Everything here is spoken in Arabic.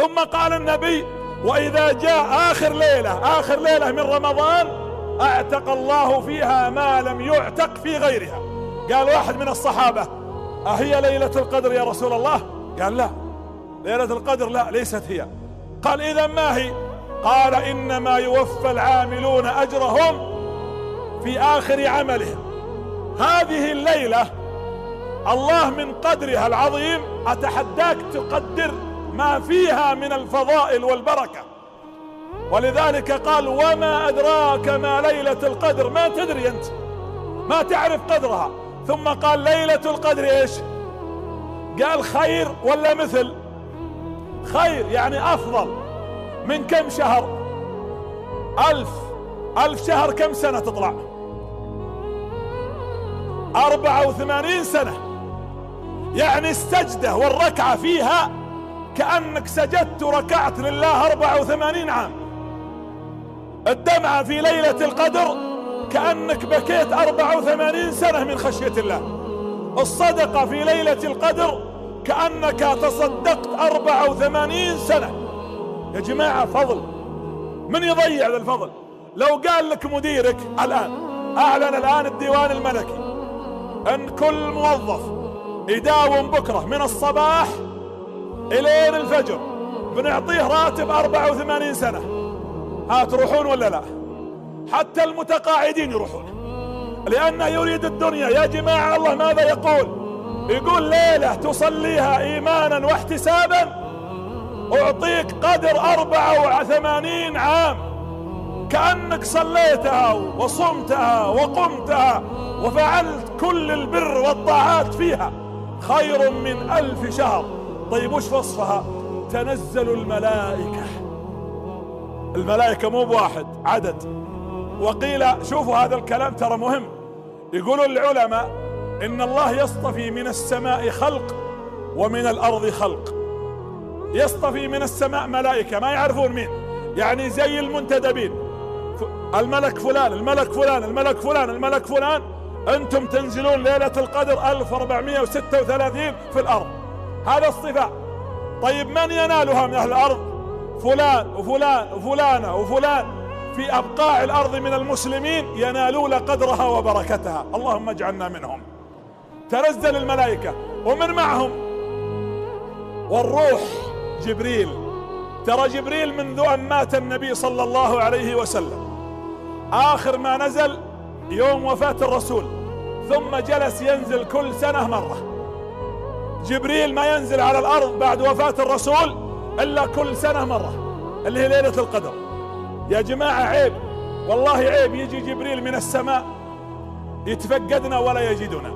ثم قال النبي: وإذا جاء آخر ليلة من رمضان أعتق الله فيها ما لم يعتق في غيرها. قال واحد من الصحابة: أهي ليلة القدر يا رسول الله؟ قال: لا، ليلة القدر لا، ليست هي. قال: إذا ما هي؟ قال: إنما يوفى العاملون أجرهم في آخر عملهم. هذه الليلة الله من قدرها العظيم أتحداك تقدر ما فيها من الفضائل والبركة. ولذلك قال: وما أدراك ما ليلة القدر. ما تدري أنت، ما تعرف قدرها. ثم قال: ليلة القدر إيش؟ قال: خير ولا مثل؟ خير يعني أفضل من كم شهر؟ 1000 شهر. كم سنة تطلع؟ 84 سنة. يعني السجدة والركعة فيها كأنك سجدت وركعت لله 84 عام. الدمعة في ليلة القدر كأنك بكيت 84 سنة من خشية الله. الصدقة في ليلة القدر كأنك تصدقت 84 سنة. يا جماعة فضل، من يضيع ذا الفضل؟ لو قال لك مديرك الآن، أعلن الآن الديوان الملكي أن كل موظف يداوم بكرة من الصباح إلين الفجر بنعطيه راتب 84 سنة، تروحون ولا لا؟ حتى المتقاعدين يروحون، لأنه يريد الدنيا. يا جماعة الله ماذا يقول؟ يقول: ليلة تصليها إيمانا واحتسابا أعطيك قدر 84 عام، كأنك صليتها وصمتها وقمتها وفعلت كل البر والطاعات فيها، خير من 1000 شهر. طيب وش وصفها؟ تنزل الملائكة مو بواحد، عدد. وقيل، شوفوا هذا الكلام ترى مهم، يقولوا العلماء إن الله يصطفي من السماء خلق ومن الأرض خلق. يصطفي من السماء ملائكة ما يعرفون مين، يعني زي المنتدبين، الملك فلان الملك فلان الملك فلان الملك فلان. أنتم تنزلون ليلة القدر 1436 في الأرض، هذا اصطفاء. طيب من ينالها من أهل الأرض؟ فلان وفلان وفلانة وفلان في أبقاع الأرض من المسلمين ينالون قدرها وبركتها، اللهم اجعلنا منهم. تنزل الملائكة ومن معهم والروح جبريل. ترى جبريل منذ أن مات النبي صلى الله عليه وسلم آخر ما نزل يوم وفاة الرسول، ثم جلس ينزل كل سنة مرة. جبريل ما ينزل على الأرض بعد وفاة الرسول إلا كل سنة مرة، اللي هي ليلة القدر. يا جماعة عيب، والله عيب يجي جبريل من السماء يتفقدنا ولا يجدنا.